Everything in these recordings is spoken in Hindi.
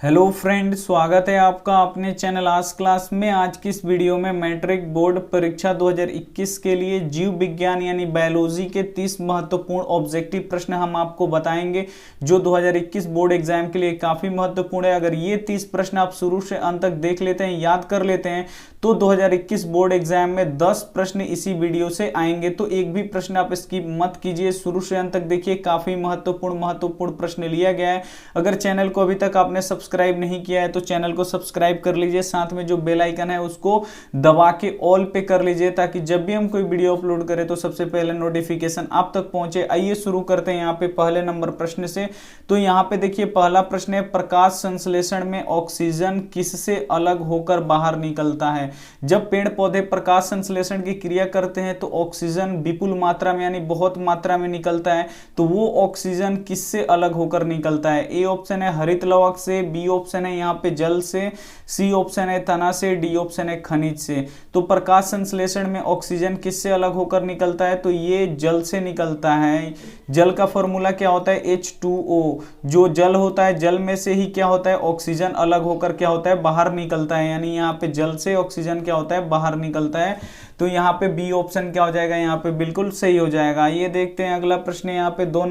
हेलो फ्रेंड, स्वागत है आपका अपने चैनल आज क्लास में। आज की इस वीडियो में मैट्रिक बोर्ड परीक्षा 2021 के लिए जीव विज्ञान यानी बायोलॉजी के 30 महत्वपूर्ण ऑब्जेक्टिव प्रश्न हम आपको बताएंगे जो 2021 बोर्ड एग्जाम के लिए काफी महत्वपूर्ण है। अगर ये 30 प्रश्न आप शुरू से अंत तक देख लेते हैं, याद कर लेते हैं, तो 2021 बोर्ड एग्जाम में 10 प्रश्न इसी वीडियो से आएंगे। तो एक भी प्रश्न आप स्किप मत कीजिए, शुरू से अंत तक देखिए, काफी महत्वपूर्ण प्रश्न लिया गया है। अगर चैनल को अभी तक आपने सब्सक्राइब नहीं किया है तो चैनल को सब्सक्राइब कर लीजिए, साथ में जो बेल आइकन है उसको दबा के ऑल पे कर लीजिए ताकि जब भी हम कोई वीडियो अपलोड करें तो सबसे पहले नोटिफिकेशन आप तक पहुंचे। आइए शुरू करते हैं यहाँ पे पहले नंबर प्रश्न से। तो यहाँ पे देखिए पहला प्रश्न है, प्रकाश संश्लेषण में ऑक्सीजन किससे अलग होकर बाहर निकलता है? जब पेड़ पौधे प्रकाश संश्लेषण की क्रिया करते हैं तो ऑक्सीजन विपुल मात्रा में यानी बहुत मात्रा में निकलता है। तो वो ऑक्सीजन किससे अलग होकर निकलता है? ए ऑप्शन है हरित लवक से, बी ऑप्शन है यहाँ पे जल से, सी ऑप्शन है तना से, डी ऑप्शन है खनिज से। तो प्रकाश संश्लेषण में ऑक्सीजन किससे अलग होकर निकलता है? तो ये जल से निकलता है। जल का फॉर्मूला क्या होता है? H2O। जो जल होता है, जल में से ही क्या होता है? ऑक्सीजन अलग होकर क्या होता है? बाहर निकलता है। यानी यहाँ पे जल से ऑक्सीजन क्या होता है? बाहर निकलता है। तो यहाँ पे बी ऑप्शन क्या हो जाएगा? यहाँ पे बिल्कुल सही हो जाएगा। ये देखते हैं अगला प्रश्न है यहाँ पे दो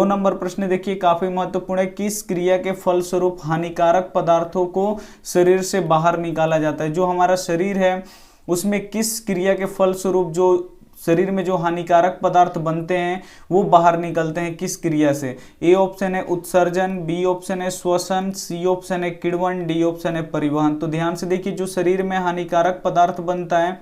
नंबर प्रश्न देखिए काफी महत्वपूर्ण है। किस क्रिया के फलस्वरूप हानिकारक पदार्थों को शरीर से बाहर निकाला जाता है? जो हमारा शरीर है उसमें किस क्रिया के फलस्वरूप जो शरीर में जो हानिकारक पदार्थ बनते हैं वो बाहर निकलते हैं, किस क्रिया से? ए ऑप्शन है उत्सर्जन, बी ऑप्शन है श्वसन, सी ऑप्शन है किण्वन, डी ऑप्शन है परिवहन। तो ध्यान से देखिए, जो शरीर में हानिकारक पदार्थ बनता है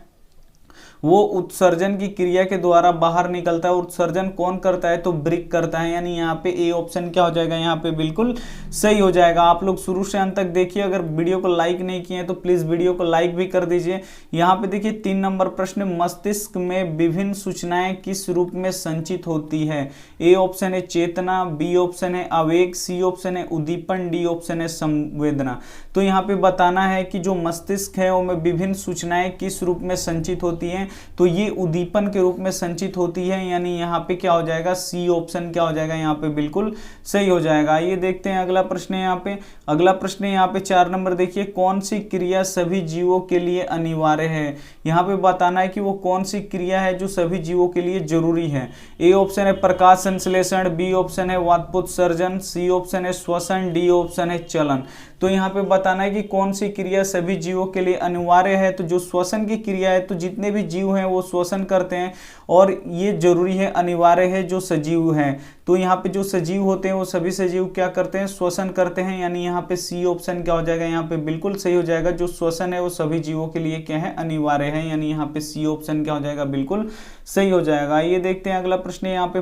वो उत्सर्जन की क्रिया के द्वारा बाहर निकलता है। उत्सर्जन कौन करता है? तो वृक्क करता है। यानी यहाँ पे ए ऑप्शन क्या हो जाएगा? यहाँ पे बिल्कुल सही हो जाएगा। आप लोग शुरू से अंत तक देखिए। अगर वीडियो को लाइक नहीं किए तो प्लीज वीडियो को लाइक भी कर दीजिए। यहाँ पे देखिए 3 नंबर प्रश्न, मस्तिष्क में विभिन्न सूचनाएं किस रूप में संचित होती है? ए ऑप्शन है चेतना, बी ऑप्शन है आवेग, सी ऑप्शन है उद्दीपन, डी ऑप्शन है संवेदना। तो यहाँ पे बताना है कि जो मस्तिष्क है वो में विभिन्न सूचनाएं किस रूप में संचित होती हैं? तो ये उद्दीपन के रूप में संचित होती है। यानी यहाँ पे क्या हो जाएगा? सी ऑप्शन क्या हो जाएगा? यहाँ पे बिल्कुल सही हो जाएगा। ये देखते हैं अगला प्रश्न है यहाँ पे। अगला प्रश्न है यहाँ पे 4 नंबर देखिए, कौन सी क्रिया सभी जीवों के लिए अनिवार्य है? यहाँ पे बताना है कि वो कौन सी क्रिया है जो सभी जीवों के लिए जरूरी है। ए ऑप्शन है प्रकाश संश्लेषण, बी ऑप्शन है वातपोत्सर्जन, सी ऑप्शन है श्वसन, डी ऑप्शन है चलन। तो यहाँ पे बताना है कि कौन सी क्रिया सभी जीवों के लिए अनिवार्य है। तो जो श्वसन की क्रिया है, तो जितने भी जीव हैं वो श्वसन करते हैं और ये जरूरी है, अनिवार्य है जो सजीव हैं। तो यहाँ पे जो सजीव होते हैं वो सभी सजीव क्या करते हैं? श्वसन करते हैं। यानी यहाँ पे सी ऑप्शन क्या हो जाएगा? यहाँ पे बिल्कुल सही हो जाएगा। जो श्वसन है वो सभी जीवों के लिए क्या है? अनिवार्य है। यानी यहाँ पे सी ऑप्शन क्या हो जाएगा? बिल्कुल सही हो जाएगा। ये देखते हैं अगला प्रश्न है यहाँ पे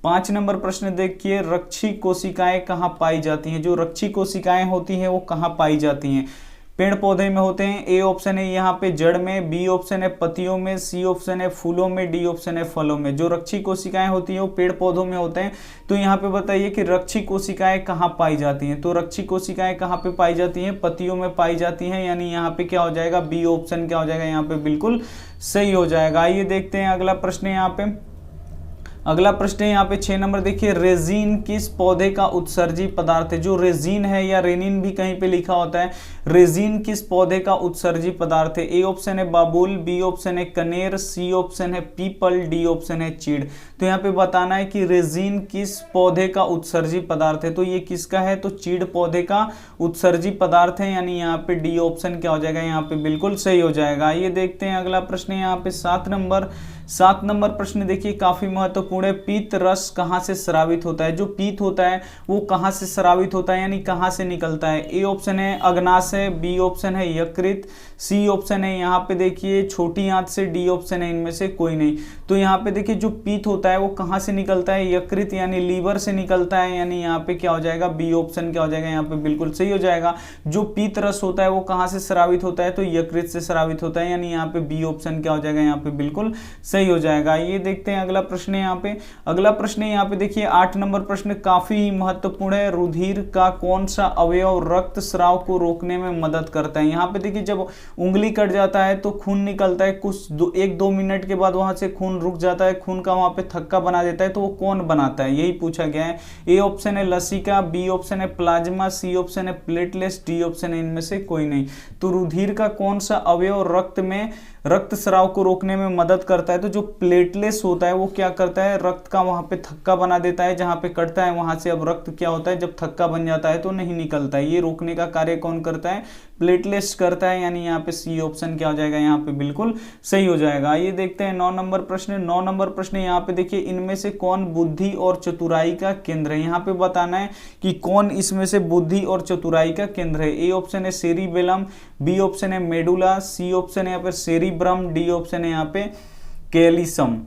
5 नंबर प्रश्न देखिए, रक्षी कोशिकाएं कहाँ पाई जाती हैं? जो रक्षी कोशिकाएं होती हैं वो कहाँ पाई जाती हैं? पेड़ पौधे में होते हैं। ए ऑप्शन है यहाँ पे जड़ में, बी ऑप्शन है पत्तियों में, सी ऑप्शन है फूलों में, डी ऑप्शन है फलों में। जो रक्षी कोशिकाएं होती हैं वो पेड़ पौधों में होते हैं। तो यहाँ पे बताइए कि रक्षी कोशिकाएं कहाँ पाई जाती हैं? तो रक्षी कोशिकाएं कहाँ पे पाई जाती हैं? पत्तियों में पाई जाती हैं। यानी यहाँ पे क्या हो जाएगा? बी ऑप्शन क्या हो जाएगा? यहाँ पे बिल्कुल सही हो जाएगा। आइए देखते हैं अगला प्रश्न है यहाँ पे। अगला प्रश्न है यहाँ पे 6 नंबर देखिए, रेजिन किस पौधे का उत्सर्जी पदार्थ है? जो रेजिन है या रेनिन भी कहीं पे लिखा होता है, रेजिन किस पौधे का उत्सर्जी पदार्थ है? ए ऑप्शन है बाबुल, बी ऑप्शन है कनेर, सी ऑप्शन है पीपल, डी ऑप्शन है चीड़। तो यहाँ पे बताना है कि रेजिन किस पौधे का उत्सर्जी पदार्थ है। तो ये किसका है? तो चीड़ पौधे का उत्सर्जी पदार्थ है। यानी यहाँ पे डी ऑप्शन क्या हो जाएगा? यहाँ पे बिल्कुल सही हो जाएगा। ये देखते हैं अगला प्रश्न है यहाँ पे 7 नंबर प्रश्न देखिए काफी महत्वपूर्ण है। पीत रस कहाँ से स्रावित होता है? जो पीत होता है वो कहाँ से स्रावित होता है? यानी कहाँ से निकलता है? ए ऑप्शन है अग्नाशय, बी ऑप्शन है यकृत, सी ऑप्शन है यहाँ पे देखिए छोटी आंत से, डी ऑप्शन है इनमें से कोई नहीं। तो यहाँ पे देखिए जो पीत होता है वो कहाँ से निकलता है? यकृत यानी लीवर से निकलता है। यानी यहाँ पे क्या हो जाएगा? बी ऑप्शन क्या हो जाएगा? यहाँ पे बिल्कुल सही हो जाएगा। जो पीत रस होता है वो कहाँ से स्रावित होता है? तो यकृत से स्रावित होता है। यानी यहाँ पे बी ऑप्शन क्या हो जाएगा? यहाँ पे बिल्कुल सही हो जाएगा। ये देखते हैं अगला प्रश्न है यहाँ पे। अगला प्रश्न है यहाँ पे देखिए 8 नंबर प्रश्न काफी महत्वपूर्ण है। रुधिर का कौन सा अवयव रक्त स्राव को रोकने में मदद करता है। यहाँ पे देखिए जब उंगली कट जाता है तो खून निकलता है, कुछ 1-2 मिनट के बाद वहां से खून रुक जाता है, खून का वहां पे थक्का बना देता है, तो वो कौन बनाता है, यही पूछा गया है। ए ऑप्शन है लसिका, बी ऑप्शन है प्लाज्मा, सी ऑप्शन है प्लेटलेट्स, डी ऑप्शन है इनमें से कोई नहीं। तो रुधिर का कौन सा अवयव रक्त स्राव को रोकने में मदद करता है, तो जो प्लेटलेट्स होता है वो क्या करता है, रक्त का वहां पे थक्का बना देता है, जहां पे कटता है वहां से अब रक्त क्या होता है, जब थक्का बन जाता है तो नहीं निकलता है। ये रोकने का कार्य कौन करता है, प्लेटलेट्स करता है, यानी यहाँ पे सी ऑप्शन क्या हो जाएगा, यहाँ पे बिल्कुल सही हो जाएगा। ये देखते हैं 9 नंबर प्रश्न। 9 नंबर प्रश्न यहाँ पे देखिए इनमें से कौन बुद्धि और चतुराई का केंद्र है। यहाँ पे बताना है कि कौन इसमें से बुद्धि और चतुराई का केंद्र है। ए ऑप्शन है सेरिबेलम, बी ऑप्शन है मेडुला, सी ऑप्शन है यहाँ पे सेरिब्रम, डी ऑप्शन है यहाँ पे कैलिसम।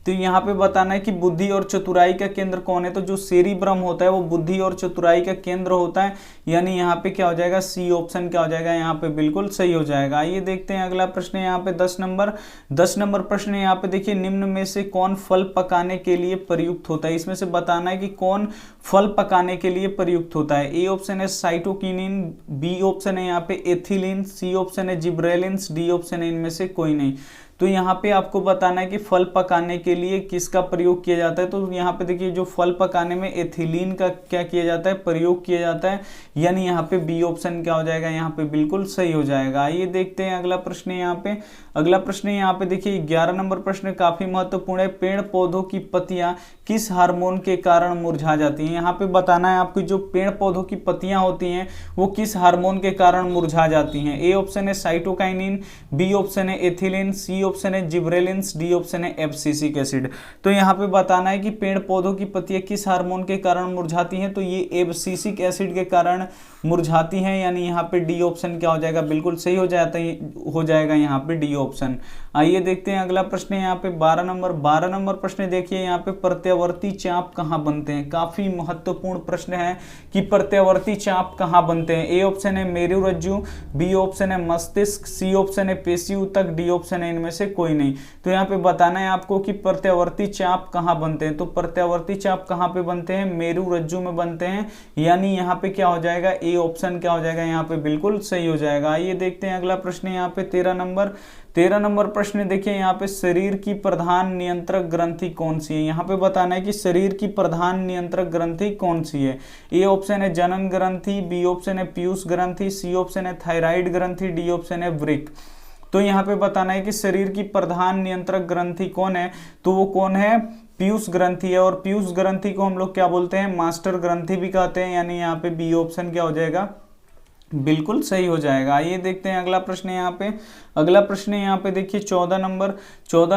तो यहाँ पे बताना है कि बुद्धि और चतुराई का केंद्र कौन है, तो जो सेरिब्रम होता है वो बुद्धि और चतुराई का केंद्र होता है, यानी यहाँ पे क्या हो जाएगा, सी ऑप्शन क्या हो जाएगा, यहाँ पे बिल्कुल सही हो जाएगा। आइए देखते हैं अगला प्रश्न है यहाँ पे 10 नंबर प्रश्न है यहाँ पे देखिए निम्न में से कौन फल पकाने के लिए प्रयुक्त होता है। इसमें से बताना है कि कौन फल पकाने के लिए प्रयुक्त होता है। ए ऑप्शन है साइटोकिनिन, बी ऑप्शन है यहाँ पे एथिलीन, सी ऑप्शन है जिब्रेलिन्स, डी ऑप्शन है इनमें से कोई नहीं। तो यहाँ पे आपको बताना है कि फल पकाने के लिए किसका प्रयोग किया जाता है। तो यहाँ पे देखिए जो फल पकाने में एथिलीन का क्या किया जाता है, प्रयोग किया जाता है, यानी यहाँ पे बी ऑप्शन क्या हो जाएगा, यहाँ पे बिल्कुल सही हो जाएगा। आइए देखते हैं अगला प्रश्न है यहाँ पे। अगला प्रश्न है यहाँ पे देखिए 11 नंबर प्रश्न काफी महत्वपूर्ण है। पेड़ पौधों की पत्तियां किस हार्मोन के कारण मुरझा जाती हैं। यहाँ पे बताना है आपको जो पेड़ पौधों की पत्तियां होती हैं वो किस हार्मोन के कारण मुरझा जाती हैं। ए ऑप्शन है साइटोकाइनिन, बी ऑप्शन है एथिलीन, सी ऑप्शन है जिब्रेलिन्स, डी ऑप्शन है एब्सिसिक एसिड। तो यहाँ पे बताना है कि पेड़ पौधों की पत्तियां किस हार्मोन के कारण मुरझाती हैं, तो ये एब्सिसिक एसिड के कारण मुरझाती हैं, यानी यहाँ पे डी ऑप्शन क्या हो जाएगा, बिल्कुल सही हो जाएगा यहाँ पे डी ऑप्शन। आइए देखते हैं अगला प्रश्न है यहाँ पे 12 नंबर प्रश्न देखिए यहाँ पे प्रत्यावर्ती चाप कहाँ बनते हैं। काफी महत्वपूर्ण प्रश्न है कि प्रत्यावर्ती चाप कहाँ बनते हैं। ए ऑप्शन है मेरुरज्जु, बी ऑप्शन है मस्तिष्क, सी ऑप्शन है पेशीऊतक, डी ऑप्शन है इनमें से कोई नहीं। तो यहाँ पे बताना है आपको कि प्रत्यावर्ती चाप कहाँ बनते हैं। तो प्रत्यावर्ती चाप कहाँ पे बनते हैं, मेरुरज्जु में बनते हैं, यानी यहाँ पे क्या हो जाएगा, ए ऑप्शन क्या हो जाएगा, यहाँ पे बिल्कुल सही हो जाएगा। आइए देखते हैं अगला प्रश्न यहाँ पे 13 नंबर प्रश्न देखिए यहाँ पे शरीर की प्रधान नियंत्रक ग्रंथि कौन सी है। यहाँ पे बताना है कि शरीर की प्रधान नियंत्रक ग्रंथि कौन सी है। ए ऑप्शन है जनन ग्रंथि, बी ऑप्शन है पीयूष ग्रंथि, सी ऑप्शन है थायराइड ग्रंथि, डी ऑप्शन है वृक्क। तो यहाँ पे बताना है कि शरीर की प्रधान नियंत्रक ग्रंथि कौन है, तो वो कौन है, पीयूष ग्रंथि है। और पीयूष ग्रंथि को हम लोग क्या बोलते हैं, मास्टर ग्रंथि भी कहते हैं, यानी यहाँ पे बी ऑप्शन क्या हो जाएगा, बिल्कुल सही हो जाएगा। आइए देखते हैं अगला प्रश्न है यहाँ पे। अगला प्रश्न है यहाँ पे देखिए 14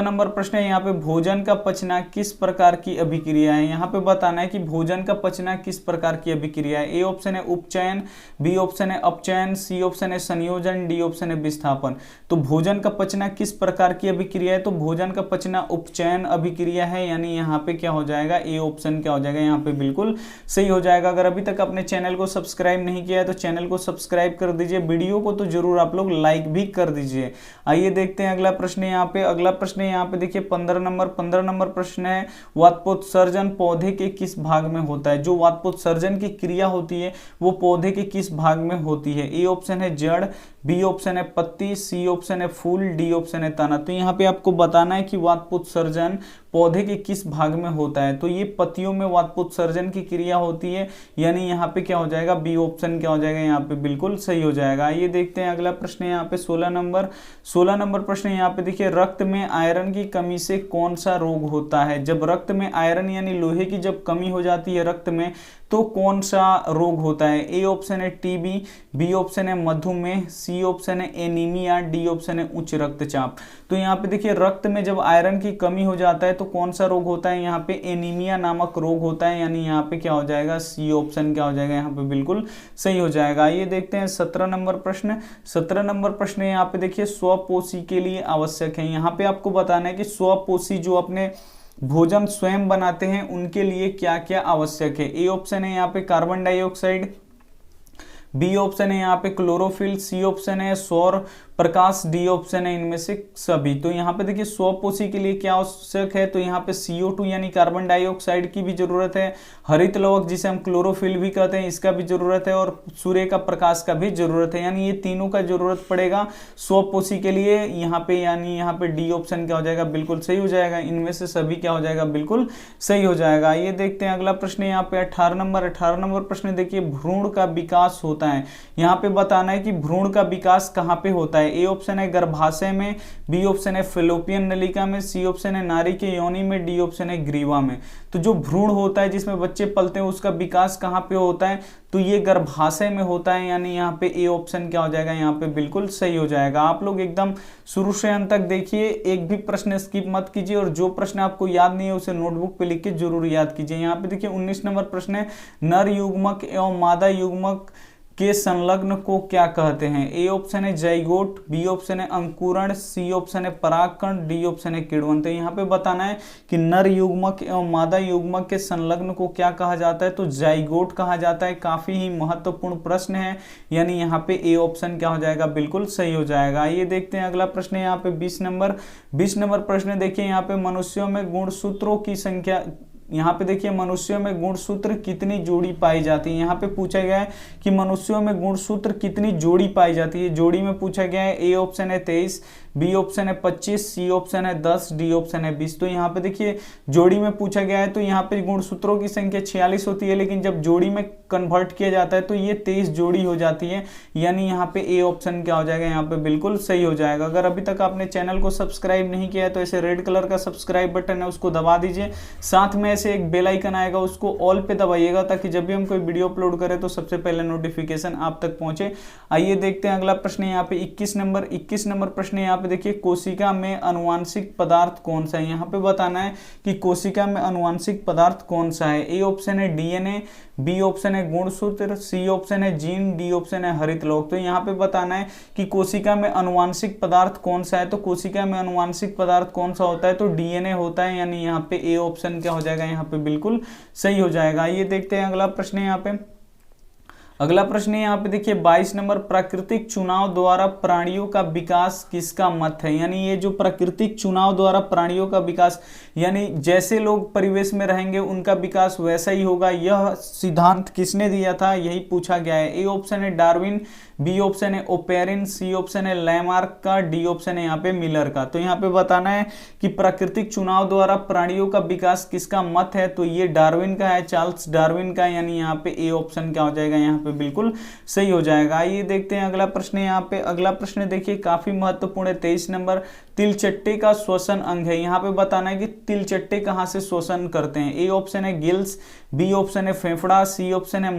नंबर प्रश्न है यहाँ पे भोजन का पचना किस प्रकार की अभिक्रिया है। यहाँ पे बताना है कि भोजन का पचना किस प्रकार की अभिक्रिया है। ए ऑप्शन है उपचयन, बी ऑप्शन है अपचयन, सी ऑप्शन है संयोजन, डी ऑप्शन है विस्थापन। तो भोजन का पचना किस प्रकार की अभिक्रिया है, तो भोजन का पचना उपचयन अभिक्रिया है, यानी यहाँ पे क्या हो जाएगा, ए ऑप्शन क्या हो जाएगा, यहाँ पे बिल्कुल सही हो जाएगा। अगर अभी तक अपने चैनल को सब्सक्राइब नहीं किया है तो चैनल को सब्सक्राइब कर दीजिए, वीडियो को तो जरूर आप लोग लाइक भी कर दीजिए। आइए देखते हैं अगला प्रश्न यहाँ पे। अगला प्रश्न यहाँ पे देखिए 15 नंबर प्रश्न है वातपोत्सर्जन पौधे के किस भाग में होता है। जो वातपोत्सर्जन की क्रिया होती है वो पौधे के किस भाग में होती है। ए ऑप्शन है जड़, बी ऑप्शन है पत्ती, सी ऑप्शन है फूल, डी ऑप्शन है तना। तो यहाँ पे आपको बताना है कि वातपोत्सर्जन पौधे के किस भाग में होता है। तो ये पत्तियों में वातपोत्सर्जन की क्रिया होती है, यानी यहाँ पे क्या हो जाएगा, बी ऑप्शन क्या हो जाएगा, यहाँ पे बिल्कुल सही हो जाएगा। ये देखते हैं अगला प्रश्न यहाँ पे 16 नंबर प्रश्न यहाँ पे देखिए रक्त में आयरन की कमी से कौन सा रोग होता है। जब रक्त में आयरन यानी लोहे की जब कमी हो जाती है रक्त में तो कौन सा रोग होता है। ए ऑप्शन है टीबी, बी ऑप्शन है मधुमेह, सी ऑप्शन है एनीमिया, डी ऑप्शन है उच्च रक्तचाप। तो यहाँ पे देखिए रक्त में जब आयरन की कमी हो जाता है तो कौन सा रोग होता है, यहाँ पे एनीमिया नामक रोग होता है, यानी यहाँ पे क्या हो जाएगा, सी ऑप्शन क्या हो जाएगा, यहाँ पे बिल्कुल सही हो जाएगा। ये देखते हैं 17 नंबर प्रश्न यहाँ पे देखिए स्वपोषी के लिए आवश्यक है। यहाँ पे आपको बताना है कि स्वपोषी जो अपने भोजन स्वयं बनाते हैं उनके लिए क्या क्या आवश्यक है। ए ऑप्शन है यहाँ पे कार्बन डाइऑक्साइड, बी ऑप्शन है यहाँ पे क्लोरोफिल, सी ऑप्शन है सौर प्रकाश, डी ऑप्शन है इनमें से सभी। तो यहाँ पे देखिए स्वपोषी के लिए क्या आवश्यक है, तो यहाँ पे CO2 यानी कार्बन डाइऑक्साइड की भी जरूरत है, हरित लवक जिसे हम क्लोरोफिल भी कहते हैं इसका भी जरूरत है, और सूर्य का प्रकाश का भी जरूरत है, यानी ये तीनों का जरूरत पड़ेगा स्वपोषी के लिए यहाँ पे, यानी यहाँ पे डी ऑप्शन क्या हो जाएगा, बिल्कुल सही हो जाएगा, इनमें से सभी क्या हो जाएगा, बिल्कुल सही हो जाएगा। ये देखते हैं अगला प्रश्न यहाँ पे 18 नंबर प्रश्न देखिए, भ्रूण का विकास होता है, यहाँ पे बताना है कि भ्रूण का विकास कहाँ पे होता है। ए ऑप्शन है गर्भाशय में, बी ऑप्शन है फेलोपियन नलिका में, सी ऑप्शन है नारी के योनि में, डी ऑप्शन है ग्रीवा में। तो जो भ्रूण होता है जिसमें बच्चे पलते हैं उसका विकास कहाँ पे होता है, तो ये गर्भाशय में होता है, यानी यहाँ पे ए ऑप्शन क्या हो जाएगा, यहाँ पे बिल्कुल सही हो जाएगा। आप लोग एकदम शुरू से अंत तक देखिए, एक भी प्रश्न स्किप मत कीजिए, और जो प्रश्न आपको याद नहीं है उसे नोटबुक पे लिख के जरूर याद कीजिए। यहाँ पे देखिए 19 नंबर प्रश्न है, नर युग्मक एवं मादा युग्मक के संलग्न को क्या कहते हैं। ए ऑप्शन है जाइगोट, बी ऑप्शन है अंकुरण, सी ऑप्शन है परागकण, डी ऑप्शन है किण्वन। तो यहाँ पे बताना है कि नर युग्मक एवं मादा युग्मक के संलग्न को क्या कहा जाता है, तो जाइगोट कहा जाता है। काफी ही महत्वपूर्ण प्रश्न है, यानी यहाँ पे ए ऑप्शन क्या हो जाएगा, बिल्कुल सही हो जाएगा। ये देखते हैं अगला प्रश्न है यहाँ पे 20 नंबर प्रश्न देखिए, यहाँ पे मनुष्यों में गुणसूत्रों की संख्या, यहाँ पे देखिए मनुष्यों में गुणसूत्र कितनी जोड़ी पाई जाती है। यहाँ पे पूछा गया है कि मनुष्यों में गुणसूत्र कितनी जोड़ी पाई जाती है, जोड़ी में पूछा गया है। ए ऑप्शन है 23, बी ऑप्शन है 25, सी ऑप्शन है 10, डी ऑप्शन है 20। तो यहाँ पे देखिए जोड़ी में पूछा गया है, तो यहाँ पे गुणसूत्रों की संख्या 46 होती है, लेकिन जब जोड़ी में कन्वर्ट किया जाता है तो ये 23 जोड़ी हो जाती है, यानी यहाँ पे ए ऑप्शन क्या हो जाएगा, यहाँ पे बिल्कुल सही हो जाएगा। अगर अभी तक आपने चैनल को सब्सक्राइब नहीं किया है तो ऐसे रेड कलर का सब्सक्राइब बटन है उसको दबा दीजिए, साथ में ऐसे एक बेल आइकन आएगा उसको ऑल पे दबाइएगा, ताकि जब भी हम कोई वीडियो अपलोड करें तो सबसे पहले नोटिफिकेशन आप तक पहुंचे। आइए देखते हैं अगला प्रश्न यहाँ पे 21 नंबर प्रश्न यहाँ पे देखिए, कोशिका में अनुवांशिक पदार्थ कौन सा है। यहाँ पे बताना है कि कोशिका में अनुवांशिक पदार्थ कौन सा है। ए ऑप्शन है डीएनए, बी ऑप्शन है गुणसूत्र, सी ऑप्शन है जीन, डी ऑप्शन है हरित लौक। तो यहाँ पे बताना है कि कोशिका में अनुवांशिक पदार्थ कौन सा है, तो कोशिका में अनुवांशिक पदार्थ कौन सा होता है, तो डीएनए होता है, यानी यहाँ पे ए ऑप्शन क्या हो जाएगा, यहाँ पे बिल्कुल सही हो जाएगा। ये देखते हैं अगला प्रश्न है यहाँ पे, अगला प्रश्न है यहाँ पे देखिए 22 नंबर, प्राकृतिक चुनाव द्वारा प्राणियों का विकास किसका मत है। यानी ये जो प्राकृतिक चुनाव द्वारा प्राणियों का विकास, यानी जैसे लोग परिवेश में रहेंगे उनका विकास वैसा ही होगा, यह सिद्धांत किसने दिया था, यही पूछा गया है। ए ऑप्शन है डार्विन, बी ऑप्शन है ओपेरिन, सी ऑप्शन है लैमार्क का, डी ऑप्शन है यहाँ पे मिलर का। तो यहाँ पे बताना है कि प्राकृतिक चुनाव द्वारा प्राणियों का विकास किसका मत है, तो ये डार्विन का है, चार्ल्स डार्विन का, यानी यहाँ पे ए ऑप्शन क्या हो जाएगा, यहाँ पे बिल्कुल सही हो जाएगा। आइए देखते हैं अगला प्रश्न है यहाँ पे, अगला प्रश्न देखिए काफी महत्वपूर्ण है 23 नंबर, तिलचट्टे का श्वसन अंग है। यहाँ पे बताना है कि तिलचट्टे कहाँ से श्वसन करते हैं। ए ऑप्शन है गिल्स, बी ऑप्शन है फेफड़ा, सी ऑप्शन है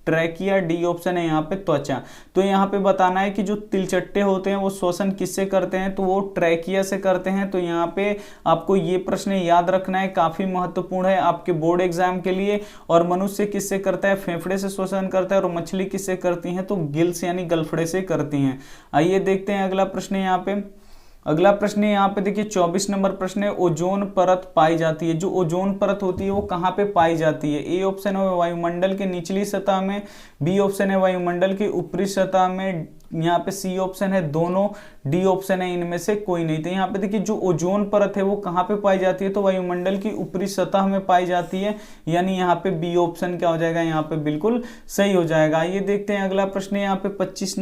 ट्रैकिया, डी ऑप्शन है यहाँ पे त्वचा। तो यहाँ पे बताना है कि जो तिलचट्टे होते हैं वो श्वसन किससे करते हैं, तो वो ट्रैकिया से करते हैं। तो यहाँ पे आपको ये प्रश्न याद रखना है, काफी महत्वपूर्ण है आपके बोर्ड एग्जाम के लिए। और मनुष्य किससे करता है, फेफड़े से श्वसन करता है, और मछली किससे करती है, तो गिल्स यानी गलफड़े से करती हैं। आइए देखते हैं अगला प्रश्न यहाँ पे, अगला प्रश्न यहाँ पे देखिए 24 नंबर प्रश्न है, ओजोन परत पाई जाती है। जो ओजोन परत होती है वो कहाँ पे पाई जाती है। ए ऑप्शन है वायुमंडल के निचली सतह में, बी ऑप्शन है वायुमंडल की ऊपरी सतह में, यहाँ पे सी ऑप्शन है दोनों, डी ऑप्शन है इनमें से कोई नहीं। तो यहाँ पे देखिए जो ओजोन परत है वो कहाँ पे पाई जाती है, तो वायुमंडल की ऊपरी सतह में पाई जाती है, यानी यहाँ पे बी ऑप्शन क्या हो जाएगा, यहाँ पे बिल्कुल सही हो जाएगा। ये देखते हैं अगला प्रश्न है यहाँ पे 25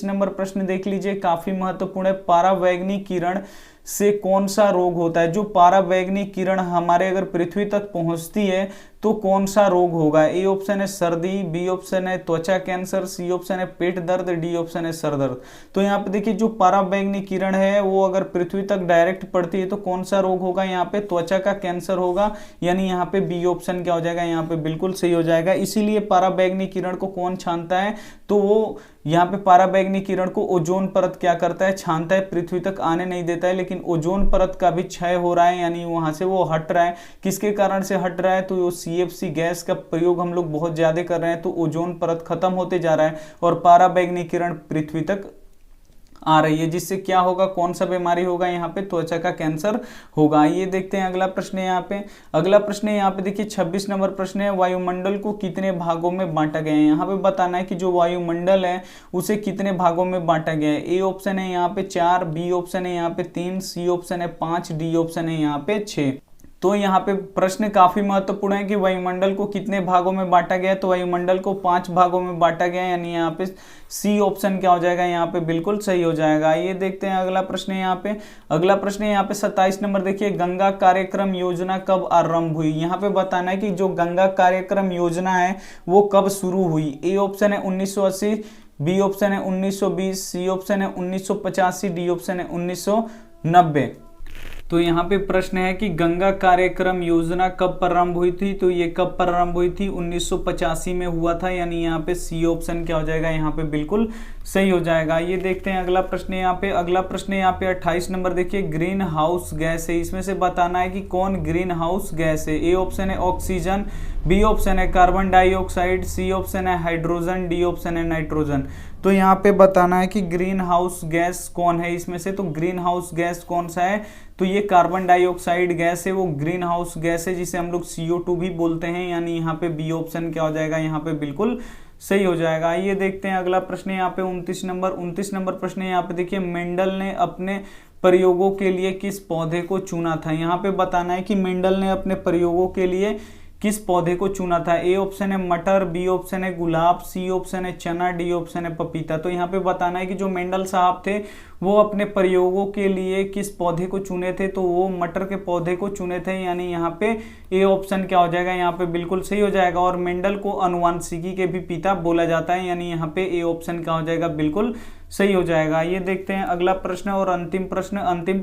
नंबर प्रश्न देख लीजिए, काफी महत्वपूर्ण है। परावैंगनी किरण से कौन सा रोग होता है। जो परावैंगनी किरण हमारे अगर पृथ्वी तक पहुंचती है तो कौन सा रोग होगा। ए ऑप्शन है सर्दी, बी ऑप्शन है त्वचा कैंसर, सी ऑप्शन है पेट दर्द, डी ऑप्शन है सर दर्द। तो यहाँ पे देखिए जो परावैंगनी किरण है वो अगर पृथ्वी तक डायरेक्ट पड़ती है तो कौन सा रोग होगा, यहाँ पे त्वचा का कैंसर होगा, यानी यहाँ पे बी ऑप्शन क्या हो जाएगा, यहाँ पे बिल्कुल सही हो जाएगा। इसीलिए परावैंगनी किरण को कौन छानता है, तो वो यहाँ पे परावैंगनी किरण को ओजोन परत क्या करता है, छानता है, पृथ्वी तक आने नहीं देता है। लेकिन ओजोन परत का भी क्षय हो रहा है, यानी वहां से वो हट रहा है। किसके कारण से हट रहा है, तो वो CFC गैस का प्रयोग हम लोग बहुत ज्यादा कर रहे हैं, तो ओजोन परत खत्म होते जा रहा है और परावैंगनी किरण पृथ्वी तक आ रही है, जिससे क्या होगा, कौन सा बीमारी होगा यहाँ पे, त्वचा का कैंसर होगा। ये देखते हैं अगला प्रश्न है यहाँ पे। अगला प्रश्न है यहाँ पे देखिए 26 नंबर प्रश्न है, वायुमंडल को कितने भागों में बांटा गया है। यहाँ पे बताना है कि जो वायुमंडल है उसे कितने भागों में बांटा गया है। ए ऑप्शन है यहाँ पे 4, बी ऑप्शन है यहाँ पे 3, सी ऑप्शन है 5, डी ऑप्शन है यहाँ पे 6। तो यहाँ पे प्रश्न काफी महत्वपूर्ण है कि वायुमंडल को कितने भागों में बांटा गया है। तो वायुमंडल को 5 भागों में बांटा गया है, यानी यहाँ पे सी ऑप्शन क्या हो जाएगा, यहाँ पे बिल्कुल सही हो जाएगा। ये देखते हैं अगला प्रश्न है यहाँ पे। अगला प्रश्न है यहाँ पे 27 नंबर देखिए, गंगा कार्यक्रम योजना कब आरंभ हुई। यहाँ पे बताना है कि जो गंगा कार्यक्रम योजना है वो कब शुरू हुई। ए ऑप्शन है 1980, बी ऑप्शन है 1920, सी ऑप्शन है 1985, डी ऑप्शन है 1990। तो यहाँ पे प्रश्न है कि गंगा कार्यक्रम योजना कब प्रारंभ हुई थी। तो ये कब प्रारंभ हुई थी, 1985 में हुआ था, यानी यहाँ पे सी ऑप्शन क्या हो जाएगा, यहाँ पे बिल्कुल सही हो जाएगा। ये देखते हैं अगला प्रश्न है यहाँ पे। अगला प्रश्न है यहाँ पे 28 नंबर देखिए, ग्रीन हाउस गैस है, इसमें से बताना है कि कौन ग्रीन हाउस गैस है। ए ऑप्शन है ऑक्सीजन, बी ऑप्शन है कार्बन डाइऑक्साइड, सी ऑप्शन है हाइड्रोजन, डी ऑप्शन है नाइट्रोजन। तो यहाँ पे बताना है कि ग्रीन हाउस गैस कौन है इसमें से। तो ग्रीन हाउस गैस कौन सा है, तो ये कार्बन डाइऑक्साइड गैस है, वो ग्रीन हाउस गैस है, जिसे हम लोग CO2 भी बोलते हैं, यानी यहाँ पे बी ऑप्शन क्या हो जाएगा, यहाँ पे बिल्कुल सही हो जाएगा। ये देखते हैं अगला प्रश्न है यहाँ पे 29 नंबर प्रश्न है यहाँ पे देखिए, मेंडल ने अपने प्रयोगों के लिए किस पौधे को चुना था। यहाँ पे बताना है कि मेंडल ने अपने प्रयोगों के लिए किस पौधे को चुना था। ए ऑप्शन है मटर, बी ऑप्शन है गुलाब, सी ऑप्शन है चना, डी ऑप्शन है पपीता। तो यहाँ पे बताना है कि जो मेंडल साहब थे वो अपने प्रयोगों के लिए किस पौधे को चुने थे। तो वो मटर के पौधे को चुने थे, यानी यहाँ पे ए ऑप्शन क्या हो जाएगा, यहाँ पे बिल्कुल सही हो जाएगा। और मेंडल को आनुवांशिकी के भी पिता बोला जाता है, यानी यहाँ पे ए ऑप्शन क्या हो जाएगा, बिल्कुल सही हो जाएगा। ये देखते हैं अगला प्रश्न और अंतिम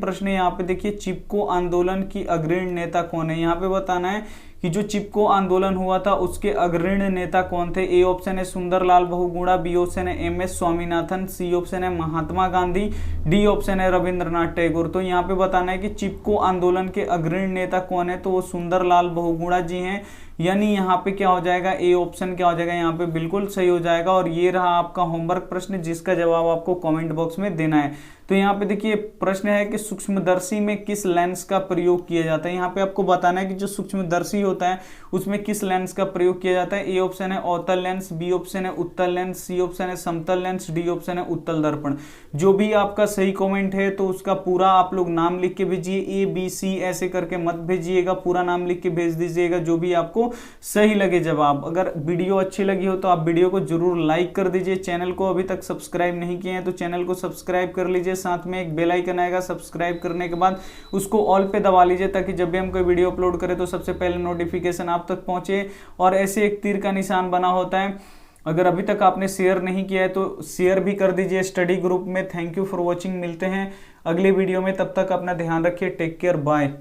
प्रश्न यहाँ पे देखिए, चिपको आंदोलन की अग्रणी नेता कौन है। यहाँ पे बताना है कि जो चिपको आंदोलन हुआ था उसके अग्रणी नेता कौन थे। ए ऑप्शन है सुंदरलाल बहुगुणा, बी ऑप्शन है MS स्वामीनाथन, सी ऑप्शन है महात्मा गांधी, डी ऑप्शन है रविंद्रनाथ टैगोर। तो यहाँ पे बताना है कि चिपको आंदोलन के अग्रणी नेता कौन है, तो वो सुंदरलाल बहुगुणा जी हैं, यानी यहाँ पे क्या हो जाएगा, ए ऑप्शन क्या हो जाएगा, यहाँ पे बिल्कुल सही हो जाएगा। और ये रहा आपका होमवर्क प्रश्न, जिसका जवाब आपको कमेंट बॉक्स में देना है। तो यहाँ पे देखिए प्रश्न है कि सूक्ष्मदर्शी में किस लेंस का प्रयोग किया जाता है। यहाँ पे आपको बताना है कि जो सूक्ष्मदर्शी होता है उसमें किस लेंस का प्रयोग किया जाता है। ए ऑप्शन है अवतल लेंस, बी ऑप्शन है उत्तल लेंस, सी ऑप्शन है समतल लेंस, डी ऑप्शन है उत्तल दर्पण। जो भी आपका सही कमेंट है तो उसका पूरा आप लोग नाम लिख के भेजिए, ABC ऐसे करके मत भेजिएगा, पूरा नाम लिख के भेज दीजिएगा जो भी आपको सही लगे जवाब। अगर वीडियो अच्छी लगी हो तो आप वीडियो को जरूर लाइक कर दीजिए। चैनल को अभी तक सब्सक्राइब नहीं किए हैं तो चैनल को सब्सक्राइब कर लीजिए, साथ में एक बेल आइकन आएगा, सब्सक्राइब करने के बाद उसको ऑल पे दबा लीजिए, ताकि जब भी हम कोई वीडियो अपलोड करें तो सबसे पहले नोटिफिकेशन आप तक पहुंचे। और ऐसे एक तीर का निशान बना होता है, अगर अभी तक आपने शेयर नहीं किया है तो शेयर भी कर दीजिए स्टडी ग्रुप में। थैंक यू फॉर वॉचिंग, मिलते हैं अगली वीडियो में, तब तक अपना ध्यान रखिए, टेक केयर, बाय।